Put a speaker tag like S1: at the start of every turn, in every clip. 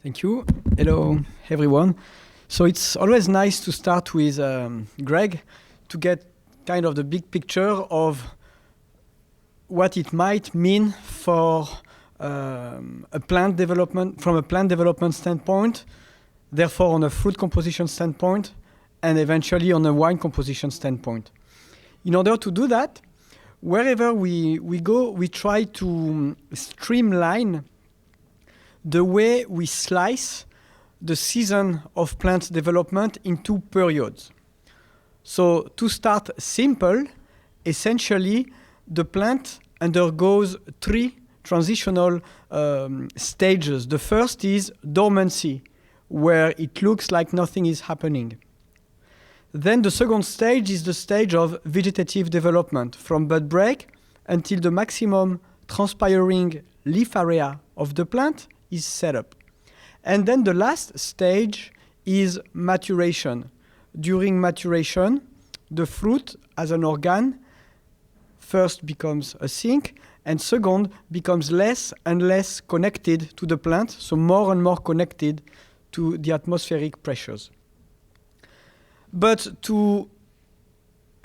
S1: Thank you. Hello, everyone. So it's always nice to start with Greg to get kind of the big picture of what it might mean for a plant development, from a plant development standpoint, therefore on a fruit composition standpoint, and eventually on a wine composition standpoint. In order to do that, wherever we go, we try to streamline the way we slice the season of plant development into periods. So to start simple, essentially the plant undergoes three transitional stages. The first is dormancy, where it looks like nothing is happening. Then the second stage is the stage of vegetative development, from bud break until the maximum transpiring leaf area of the plant is set up. And then the last stage is maturation. During maturation, the fruit as an organ first becomes a sink, and second becomes less and less connected to the plant, so more and more connected to the atmospheric pressures. But to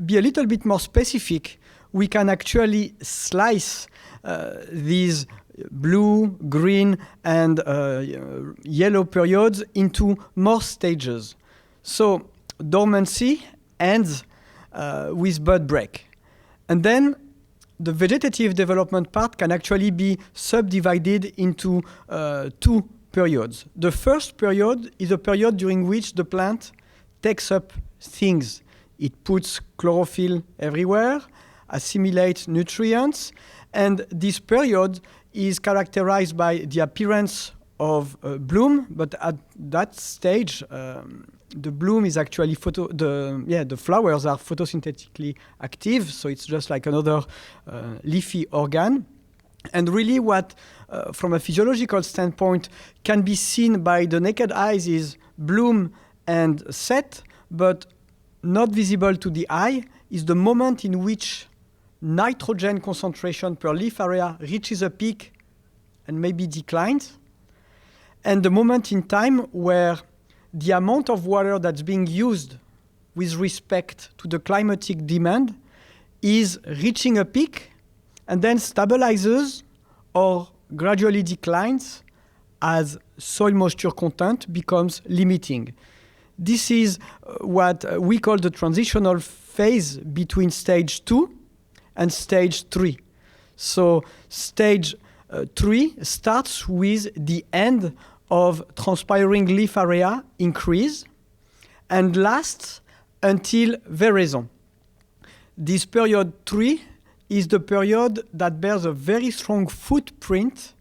S1: be a little bit more specific, we can actually slice these blue, green, and yellow periods into more stages. So dormancy ends with bud break. And then the vegetative development part can actually be subdivided into two periods. The first period is a period during which the plant takes up things. It puts chlorophyll everywhere, assimilates nutrients, and this period is characterized by the appearance of bloom, but at that stage, the bloom is actually the flowers are photosynthetically active, so it's just like another leafy organ. And really what, from a physiological standpoint, can be seen by the naked eyes is bloom and set, but not visible to the eye is the moment in which nitrogen concentration per leaf area reaches a peak and maybe declines, and the moment in time where the amount of water that's being used with respect to the climatic demand is reaching a peak and then stabilizes or gradually declines as soil moisture content becomes limiting. This is what we call the transitional phase between stage 2 and stage 3. So stage 3 starts with the end of transpiring leaf area increase and lasts until veraison. This period 3 is the period that bears a very strong footprint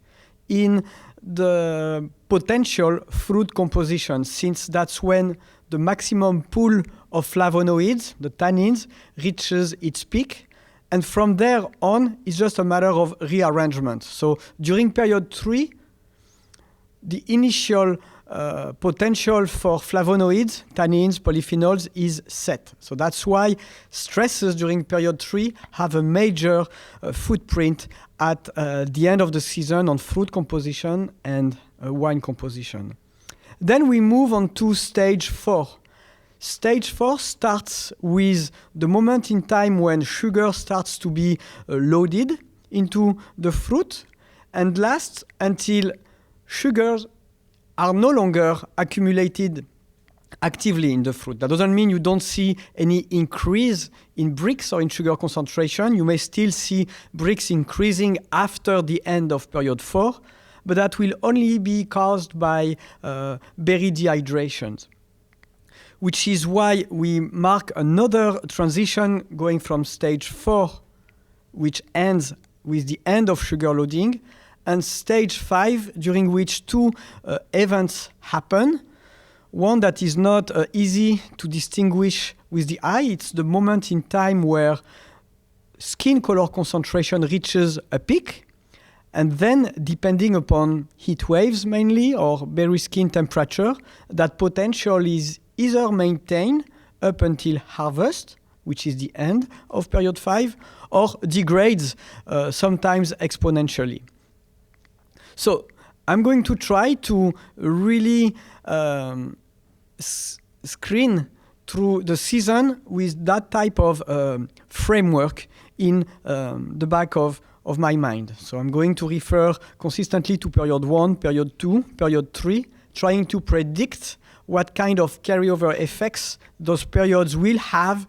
S1: in the potential fruit composition, since that's when the maximum pool of flavonoids, the tannins, reaches its peak. And from there on, it's just a matter of rearrangement. So during period 3, the initial potential for flavonoids, tannins, polyphenols is set. So that's why stresses during period 3 have a major footprint at the end of the season on fruit composition and wine composition. Then we move on to stage 4. Stage 4 starts with the moment in time when sugar starts to be loaded into the fruit and lasts until sugars are no longer accumulated actively in the fruit. That doesn't mean you don't see any increase in Brix or in sugar concentration. You may still see Brix increasing after the end of period 4, but that will only be caused by berry dehydration, which is why we mark another transition going from stage 4, which ends with the end of sugar loading, and stage 5, during which two events happen. One that is not easy to distinguish with the eye. It's the moment in time where skin color concentration reaches a peak, and then, depending upon heat waves mainly, or berry skin temperature, that potential is either maintained up until harvest, which is the end of period 5, or degrades sometimes exponentially. So I'm going to try to really screen through the season with that type of framework in the back of my mind. So I'm going to refer consistently to period 1, period 2, period 3, trying to predict what kind of carryover effects those periods will have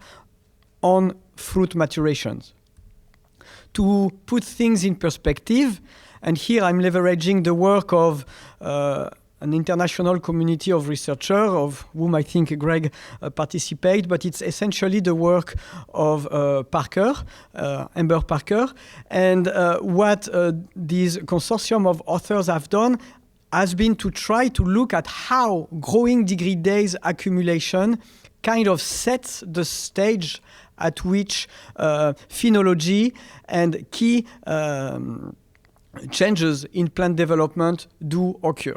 S1: on fruit maturations. To put things in perspective, and here I'm leveraging the work of an international community of researchers, of whom I think Greg participates, but it's essentially the work of Parker, Amber Parker. And what this consortium of authors have done has been to try to look at how growing degree days accumulation kind of sets the stage at which phenology and key changes in plant development do occur.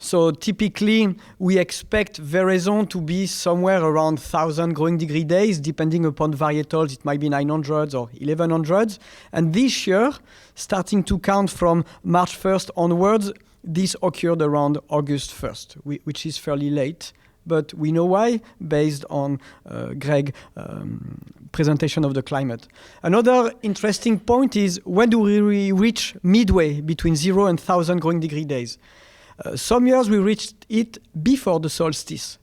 S1: So typically, we expect veraison to be somewhere around 1,000 growing degree days, depending upon varietals. It might be 900s or 1100s. And this year, starting to count from March 1st onwards, this occurred around August 1st, which is fairly late. But we know why, based on Greg's presentation of the climate. Another interesting point is, when do we reach midway between 0 and 1,000 growing degree days? Some years we reached it before the solstice.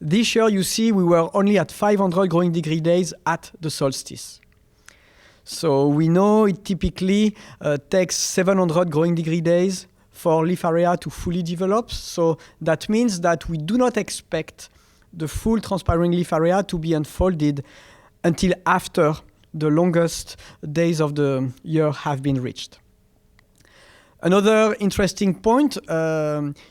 S1: This year, you see, we were only at 500 growing degree days at the solstice. So we know it typically takes 700 growing degree days for leaf area to fully develop. So that means that we do not expect the full transpiring leaf area to be unfolded until after the longest days of the year have been reached. Another interesting point,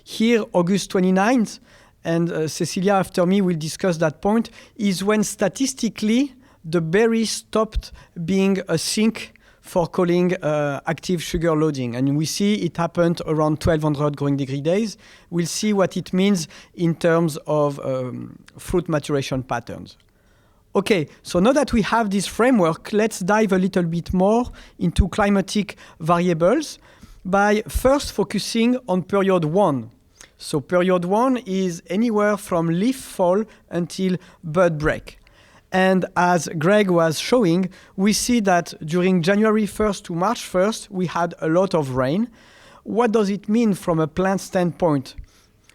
S1: here, August 29th, and Cecilia after me will discuss that point, is when statistically the berry stopped being a sink for calling active sugar loading. And we see it happened around 1,200 growing degree days. We'll see what it means in terms of fruit maturation patterns. Okay, so now that we have this framework, let's dive a little bit more into climatic variables by first focusing on period 1. So period 1 is anywhere from leaf fall until bud break. And as Greg was showing, we see that during January 1st to March 1st, we had a lot of rain. What does it mean from a plant standpoint?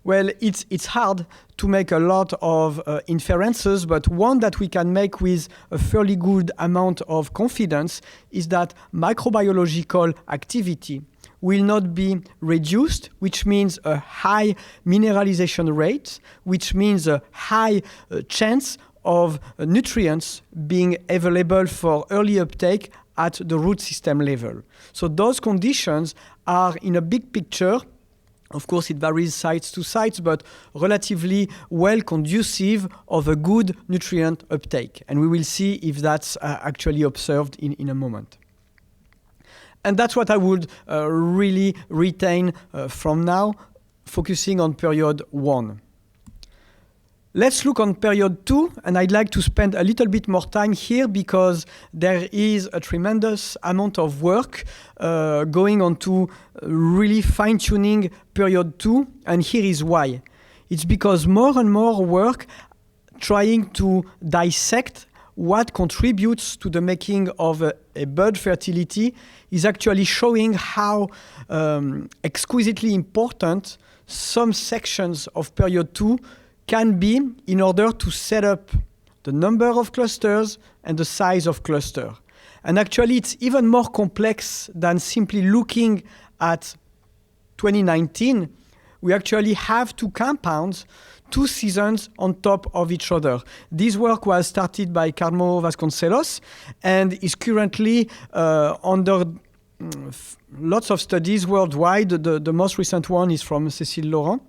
S1: Well, it's hard to make a lot of inferences, but one that we can make with a fairly good amount of confidence is that microbiological activity will not be reduced, which means a high mineralization rate, which means a high chance of nutrients being available for early uptake at the root system level. So those conditions are, in a big picture, of course it varies sites to sites, but relatively well conducive of a good nutrient uptake. And we will see if that's actually observed in a moment. And that's what I would really retain from now, focusing on period 1. Let's look on period 2, and I'd like to spend a little bit more time here because there is a tremendous amount of work going on to really fine-tuning period 2, and here is why. It's because more and more work trying to dissect what contributes to the making of a bud fertility is actually showing how exquisitely important some sections of period 2 can be in order to set up the number of clusters and the size of cluster. And actually, it's even more complex than simply looking at 2019. We actually have two compounds, 2 seasons on top of each other. This work was started by Carmo Vasconcelos and is currently under lots of studies worldwide. The most recent one is from Cécile Laurent.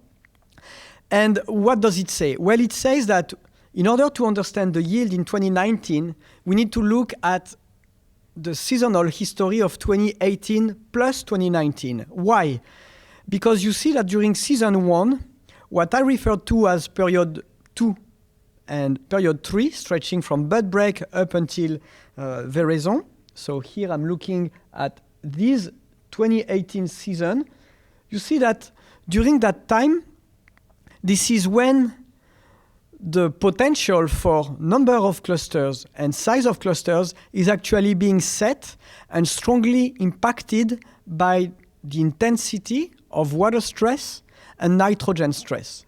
S1: And what does it say? Well, it says that in order to understand the yield in 2019, we need to look at the seasonal history of 2018 plus 2019. Why? Because you see that during season 1, what I referred to as period 2 and period 3, stretching from bud break up until veraison. So here I'm looking at this 2018 season. you see that during that time, this is when the potential for number of clusters and size of clusters is actually being set and strongly impacted by the intensity of water stress and nitrogen stress,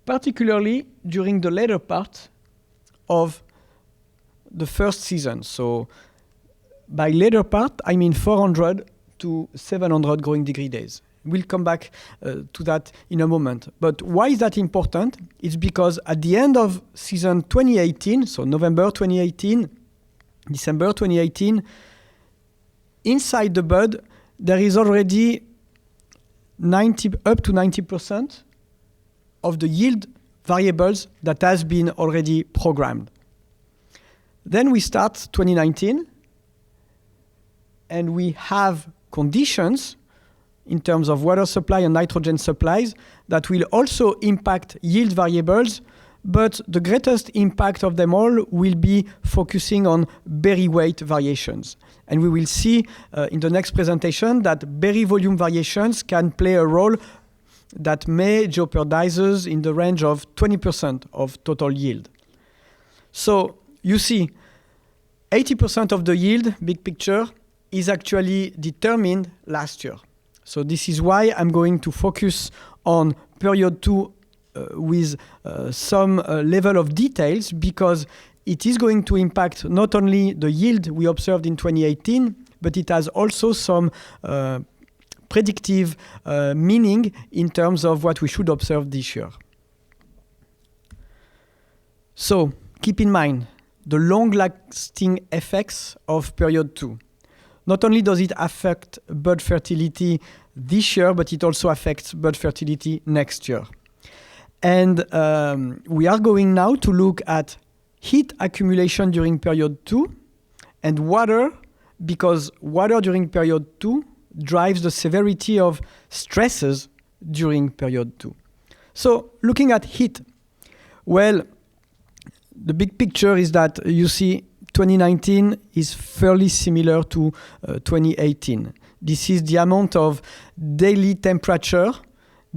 S1: particularly during the later part of the first season. So by later part, I mean 400 to 700 growing degree days. We'll come back to that in a moment. But why is that important? It's because at the end of season 2018, so November 2018, December 2018, inside the bud, there is already up to 90% of the yield variables that has been already programmed. Then we start 2019, and we have conditions in terms of water supply and nitrogen supplies that will also impact yield variables, but the greatest impact of them all will be focusing on berry weight variations. And we will see in the next presentation that berry volume variations can play a role that may jeopardizes in the range of 20% of total yield. So you see, 80% of the yield, big picture, is actually determined last year. So this is why I'm going to focus on period 2 with some level of details, because it is going to impact not only the yield we observed in 2018, but it has also some predictive meaning in terms of what we should observe this year. So keep in mind the long-lasting effects of period 2. Not only does it affect bud fertility this year, but it also affects bud fertility next year. And we are going now to look at heat accumulation during period 2 and water, because water during period 2 drives the severity of stresses during period 2. So looking at heat, well, the big picture is that you see 2019 is fairly similar to 2018. This is the amount of daily temperature.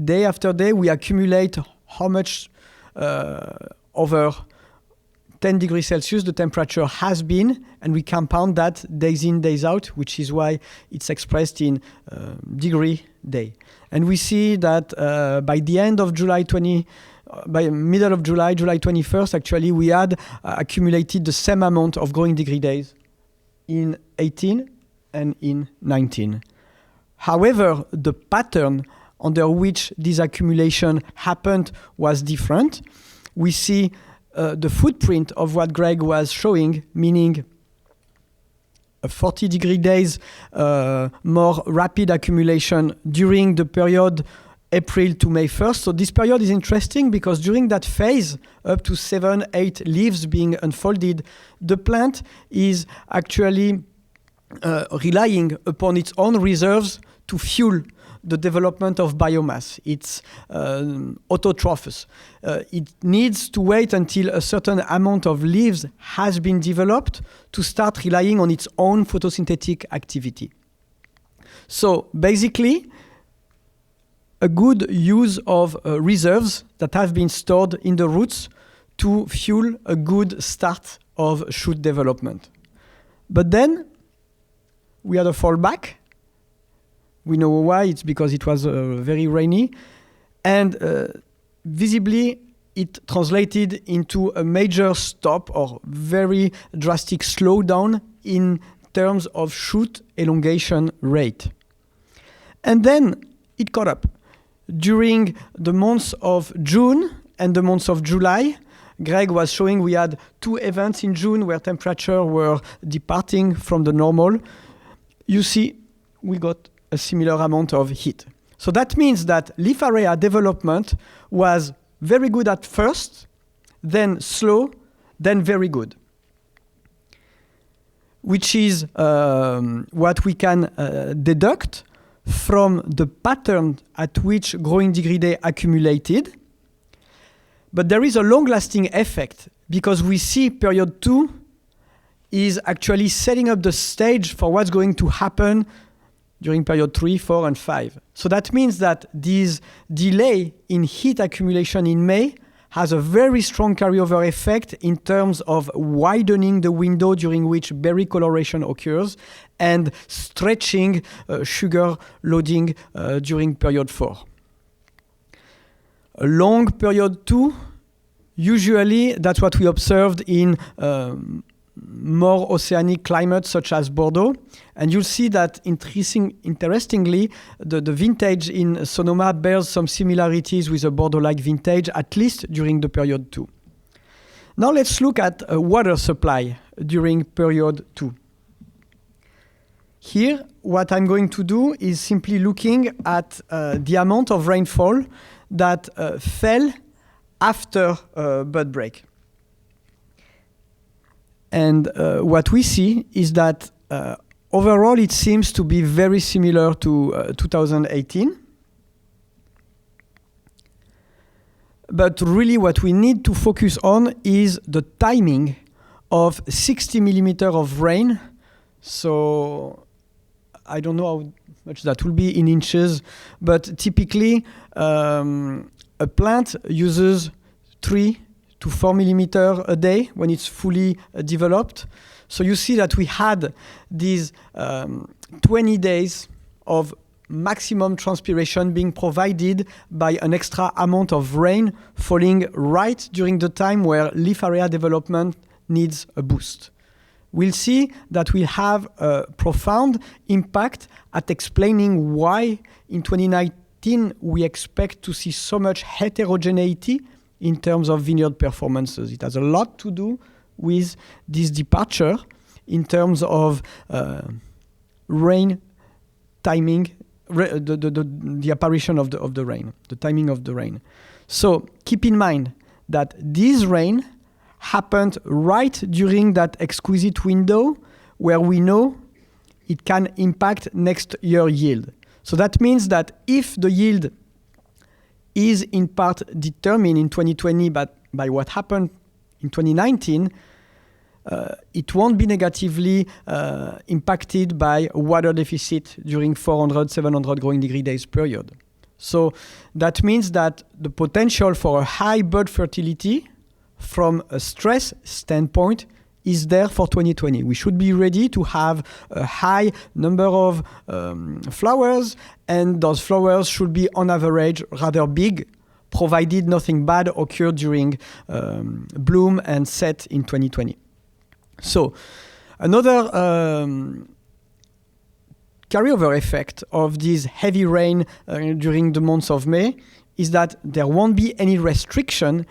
S1: Day after day, we accumulate how much over 10 degrees Celsius the temperature has been, and we compound that days in, days out, which is why it's expressed in degree day. And we see that by the end of July by middle of July, July 21st, actually, we had accumulated the same amount of growing degree days in 18 and in 19. However, the pattern under which this accumulation happened was different. We see the footprint of what Greg was showing, meaning a 40 degree days more rapid accumulation during the period April to May 1st. So this period is interesting because during that phase, up to 7-8 leaves being unfolded, the plant is actually relying upon its own reserves to fuel the development of biomass. It's autotrophous. It needs to wait until a certain amount of leaves has been developed to start relying on its own photosynthetic activity. So basically, a good use of reserves that have been stored in the roots to fuel a good start of shoot development. But then we had a fallback. We know why. It's because it was very rainy. And visibly, it translated into a major stop or very drastic slowdown in terms of shoot elongation rate. And then it caught up. During the months of June and the months of July, Greg was showing we had 2 events in June where temperatures were departing from the normal. You see, we got a similar amount of heat. So that means that leaf area development was very good at first, then slow, then very good, which is what we can deduct from the pattern at which growing degree day accumulated. But there is a long-lasting effect because we see period 2 is actually setting up the stage for what's going to happen during period 3, 4, and 5. So that means that this delay in heat accumulation in May has a very strong carryover effect in terms of widening the window during which berry coloration occurs and stretching sugar loading during period 4. A long period 2, usually that's what we observed in more oceanic climates such as Bordeaux. And you'll see that interestingly, the vintage in Sonoma bears some similarities with a Bordeaux-like vintage, at least during the period 2. Now let's look at water supply during period 2. Here, what I'm going to do is simply looking at the amount of rainfall that fell after bud break. And what we see is that overall it seems to be very similar to 2018. But really what we need to focus on is the timing of 60 millimeters of rain. So I don't know how much that will be in inches, but typically a plant uses 3 to 4 millimeters a day when it's fully developed. So you see that we had these 20 days of maximum transpiration being provided by an extra amount of rain falling right during the time where leaf area development needs a boost. We'll see that we'll have a profound impact at explaining why in 2019 we expect to see so much heterogeneity in terms of vineyard performances. It has a lot to do with this departure in terms of rain timing, the apparition of the rain, the timing of the rain. So keep in mind that this rain happened right during that exquisite window where we know it can impact next year yield. So that means that if the yield is in part determined in 2020 by what happened in 2019, it won't be negatively impacted by water deficit during 400, 700 growing degree days period. So that means that the potential for a high bud fertility from a stress standpoint is there for 2020. We should be ready to have a high number of flowers, and those flowers should be on average rather big, provided nothing bad occurred during bloom and set in 2020. So another carryover effect of this heavy rain during the months of May is that there won't be any restriction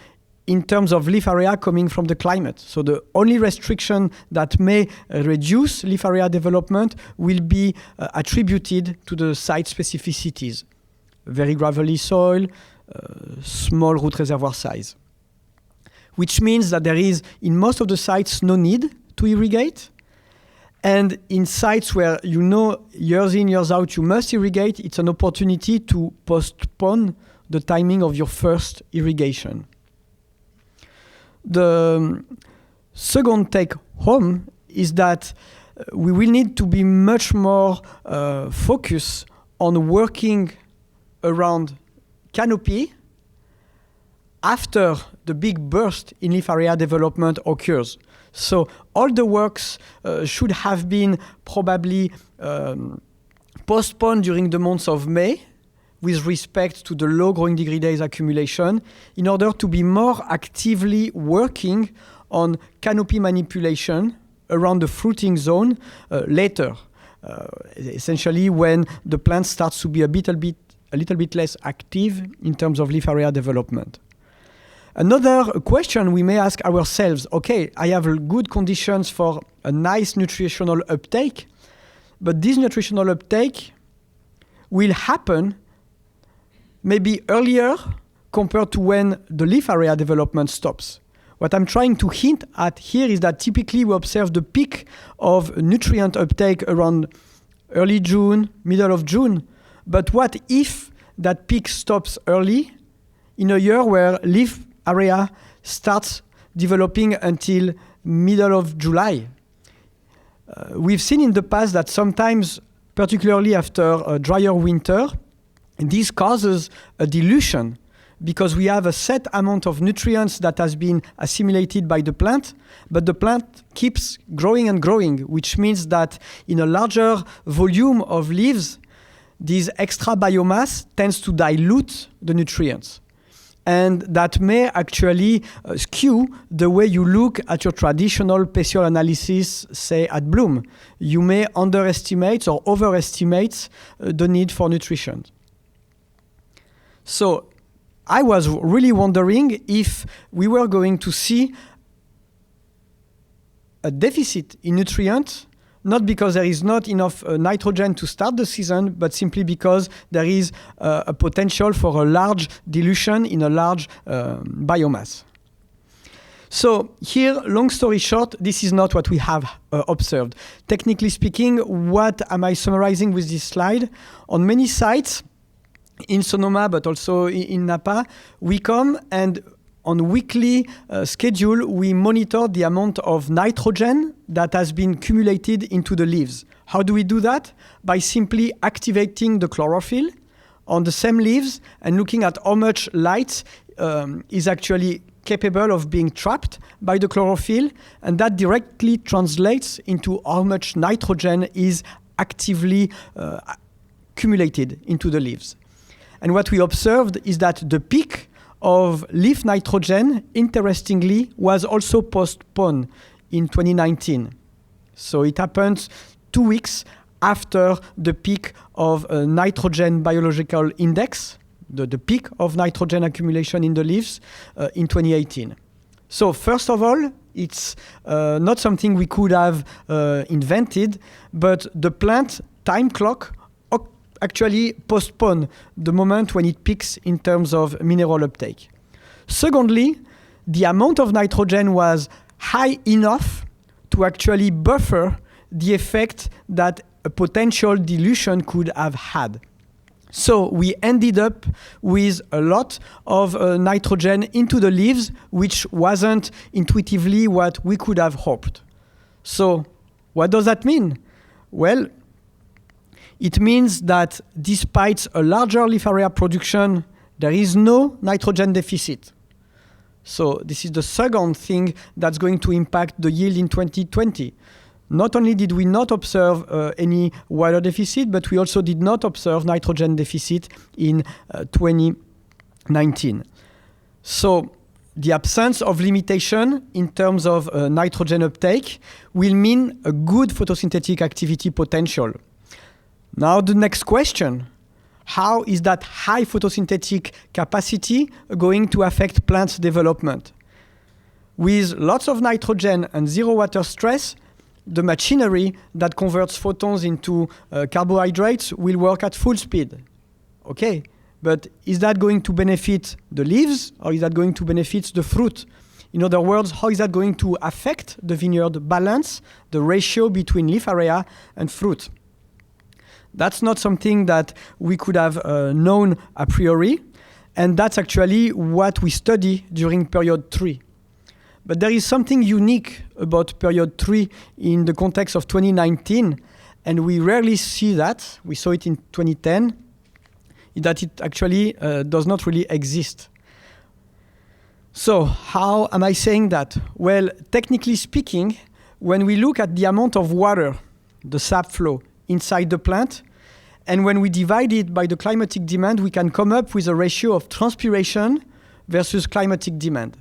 S1: in terms of leaf area coming from the climate. So the only restriction that may reduce leaf area development will be attributed to the site specificities. Very gravelly soil, small root reservoir size. Which means that there is, in most of the sites, no need to irrigate. And in sites where you know years in, years out, you must irrigate, it's an opportunity to postpone the timing of your first irrigation. The second take home is that we will need to be much more focused on working around canopy after the big burst in leaf area development occurs. So all the works should have been probably postponed during the months of May with respect to the low growing degree days accumulation in order to be more actively working on canopy manipulation around the fruiting zone later, essentially when the plant starts to be a little bit less active in terms of leaf area development. Another question we may ask ourselves, okay, I have good conditions for a nice nutritional uptake, but this nutritional uptake will happen maybe earlier compared to when the leaf area development stops. What I'm trying to hint at here is that typically we observe the peak of nutrient uptake around early June, middle of June. But what if that peak stops early in a year where leaf area starts developing until middle of July? We've seen in the past that sometimes particularly after a drier winter. And this causes a dilution because we have a set amount of nutrients that has been assimilated by the plant, but the plant keeps growing and growing, which means that in a larger volume of leaves, this extra biomass tends to dilute the nutrients. And that may actually skew the way you look at your traditional peciol analysis, say at bloom. You may underestimate or overestimate the need for nutrition. So I was really wondering if we were going to see a deficit in nutrients, not because there is not enough nitrogen to start the season, but simply because there is a potential for a large dilution in a large biomass. So here, long story short, this is not what we have observed. Technically speaking, what am I summarizing with this slide? On many sites, in Sonoma, but also in Napa, we come and on weekly schedule, we monitor the amount of nitrogen that has been accumulated into the leaves. How do we do that? By simply activating the chlorophyll on the same leaves and looking at how much light is actually capable of being trapped by the chlorophyll, and that directly translates into how much nitrogen is actively accumulated into the leaves. And what we observed is that the peak of leaf nitrogen, interestingly, was also postponed in 2019. So it happened 2 weeks after the peak of nitrogen biological index, the peak of nitrogen accumulation in the leaves in 2018. So first of all, it's not something we could have invented, but the plant time clock actually postpone the moment when it peaks in terms of mineral uptake. Secondly, the amount of nitrogen was high enough to actually buffer the effect that a potential dilution could have had. So we ended up with a lot of nitrogen into the leaves, which wasn't intuitively what we could have hoped. So what does that mean? Well, it means that despite a larger leaf area production, there is no nitrogen deficit. So this is the second thing that's going to impact the yield in 2020. Not only did we not observe any water deficit, but we also did not observe nitrogen deficit in 2019. So the absence of limitation in terms of nitrogen uptake will mean a good photosynthetic activity potential. Now the next question, how is that high photosynthetic capacity going to affect plant development? With lots of nitrogen and zero water stress, the machinery that converts photons into carbohydrates will work at full speed. Okay, but is that going to benefit the leaves or is that going to benefit the fruit? In other words, how is that going to affect the vineyard balance, the ratio between leaf area and fruit? That's not something that we could have known a priori, and that's actually what we study during period 3. But there is something unique about period 3 in the context of 2019, and we rarely see that. We saw it in 2010, that it actually does not really exist. So how am I saying that? Well, technically speaking, when we look at the amount of water, the sap flow, inside the plant, and when we divide it by the climatic demand, we can come up with a ratio of transpiration versus climatic demand.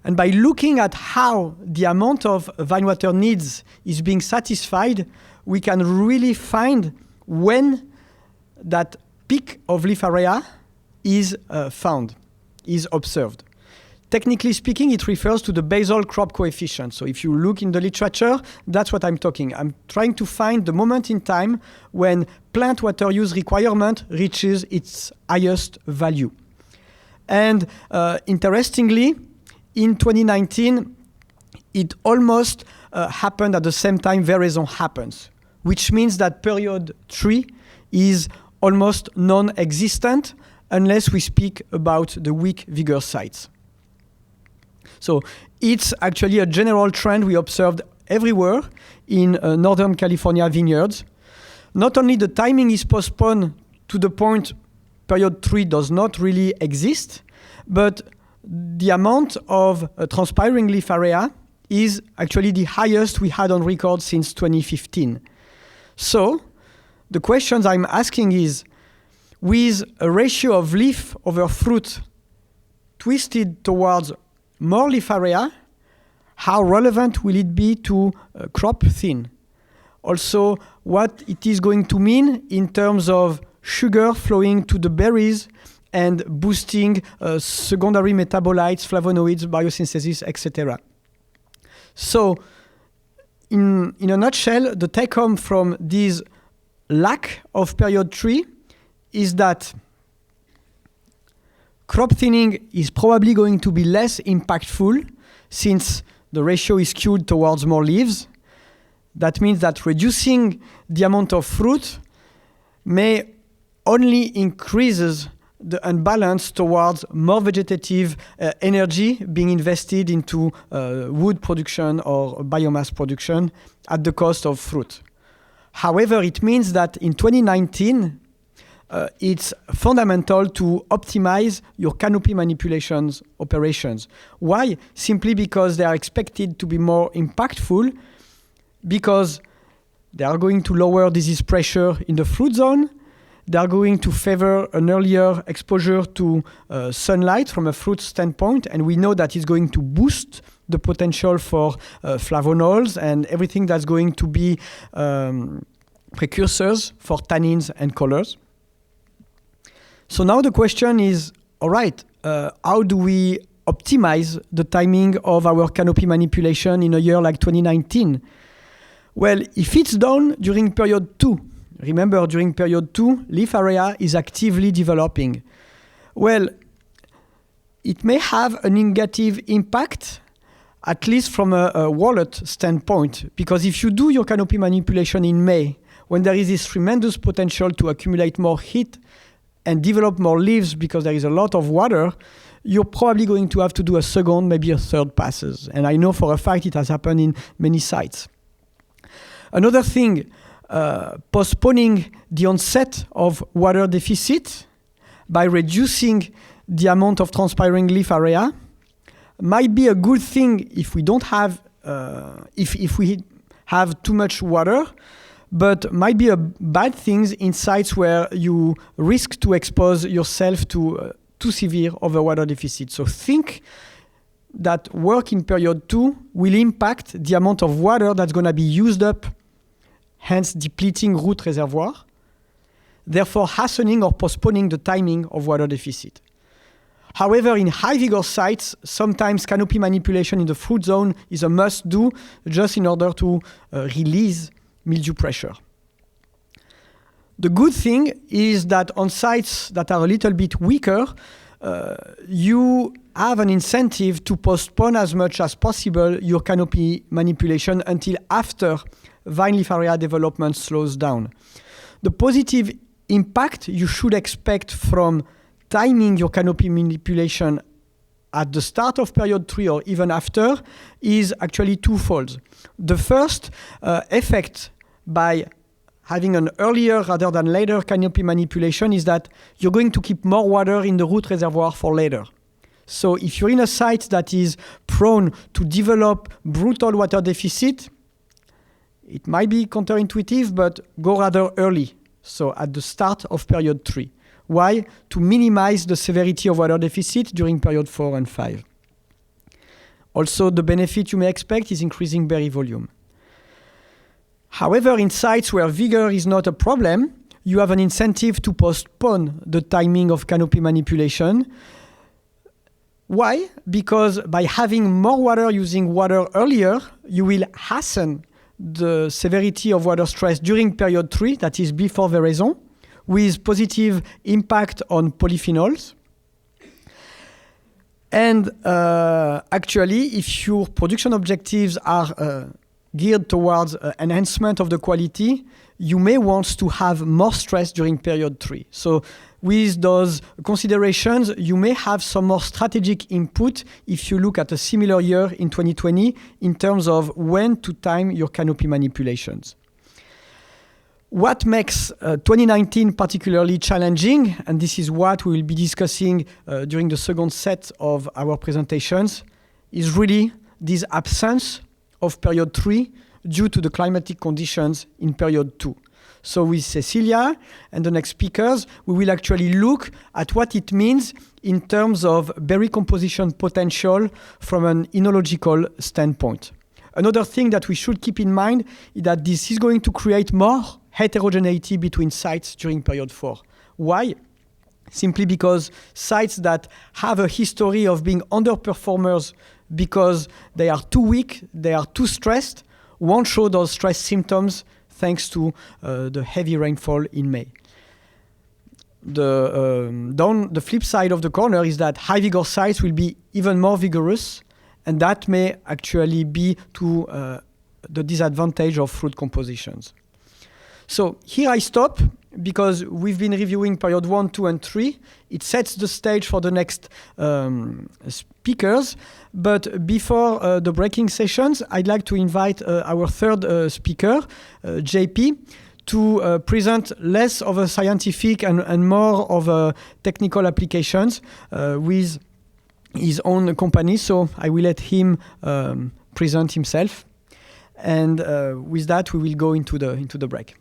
S1: And by looking at how the amount of vine water needs is being satisfied, we can really find when that peak of leaf area is found, is observed. Technically speaking, it refers to the basal crop coefficient. So if you look in the literature, that's what I'm talking. I'm trying to find the moment in time when plant water use requirement reaches its highest value. And interestingly, in 2019, it almost happened at the same time veraison happens, which means that period 3 is almost non-existent unless we speak about the weak vigor sites. So it's actually a general trend we observed everywhere in Northern California vineyards. not only the timing is postponed to the point period 3 does not really exist, but the amount of transpiring leaf area is actually the highest we had on record since 2015. So the questions I'm asking is, with a ratio of leaf over fruit twisted towards more leaf area, how relevant will it be to crop thin? Also, what it is going to mean in terms of sugar flowing to the berries and boosting secondary metabolites, flavonoids, biosynthesis, etc. So, in a nutshell, the take-home from this lack of period 3 is that crop thinning is probably going to be less impactful since the ratio is skewed towards more leaves. That means that reducing the amount of fruit may only increases the unbalance towards more vegetative energy being invested into wood production or biomass production at the cost of fruit. However, it means that in 2019, it's fundamental to optimize your canopy manipulations operations. Why? Simply because they are expected to be more impactful, because they are going to lower disease pressure in the fruit zone. They are going to favor an earlier exposure to sunlight from a fruit standpoint, and we know that it's going to boost the potential for flavonols and everything that's going to be precursors for tannins and colors. So now the question is, all right, how do we optimize the timing of our canopy manipulation in a year like 2019? Well, if it's done during period 2, remember during period 2, leaf area is actively developing. Well, it may have a negative impact, at least from a wallet standpoint, because if you do your canopy manipulation in May, when there is this tremendous potential to accumulate more heat and develop more leaves because there is a lot of water, you're probably going to have to do a second, maybe a third passes. And I know for a fact it has happened in many sites. Another thing, postponing the onset of water deficit by reducing the amount of transpiring leaf area might be a good thing if we don't have, if we have too much water, but might be a bad thing in sites where you risk to expose yourself to too severe of a water deficit. So think that work in period 2 will impact the amount of water that's going to be used up, hence depleting root reservoir, therefore hastening or postponing the timing of water deficit. However, in high vigor sites, sometimes canopy manipulation in the fruit zone is a must-do just in order to release mildew pressure. The good thing is that on sites that are a little bit weaker, you have an incentive to postpone as much as possible your canopy manipulation until after vine leaf area development slows down. The positive impact you should expect from timing your canopy manipulation at the start of period 3 or even after is actually twofold. The first effect by having an earlier rather than later canopy manipulation is that you're going to keep more water in the root reservoir for later. So if you're in a site that is prone to develop brutal water deficit, it might be counterintuitive, but go rather early, so at the start of period 3. Why? To minimize the severity of water deficit during period 4 and 5. Also, the benefit you may expect is increasing berry volume. However, in sites where vigor is not a problem, you have an incentive to postpone the timing of canopy manipulation. Why? Because by having more water using water earlier, you will hasten the severity of water stress during period 3, that is before veraison, with positive impact on polyphenols. And actually, if your production objectives are geared towards enhancement of the quality, you may want to have more stress during period 3. So with those considerations, you may have some more strategic input if you look at a similar year in 2020 in terms of when to time your canopy manipulations. What makes 2019 particularly challenging, and this is what we will be discussing during the second set of our presentations, is really this absence of period 3 due to the climatic conditions in period 2. So with Cecilia and the next speakers, we will actually look at what it means in terms of berry composition potential from an enological standpoint. Another thing that we should keep in mind is that this is going to create more heterogeneity between sites during period 4. Why? Simply because sites that have a history of being underperformers because they are too weak, they are too stressed, won't show those stress symptoms thanks to the heavy rainfall in May. The flip side of the corner is that high vigor sites will be even more vigorous, and that may actually be to the disadvantage of fruit compositions. So here I stop because we've been reviewing period 1, 2, and 3. It sets the stage for the next speakers. But before the breaking sessions, I'd like to invite our third speaker, JP, to present less of a scientific and more of a technical applications with his own company. So I will let him present himself. And with that, we will go into the break.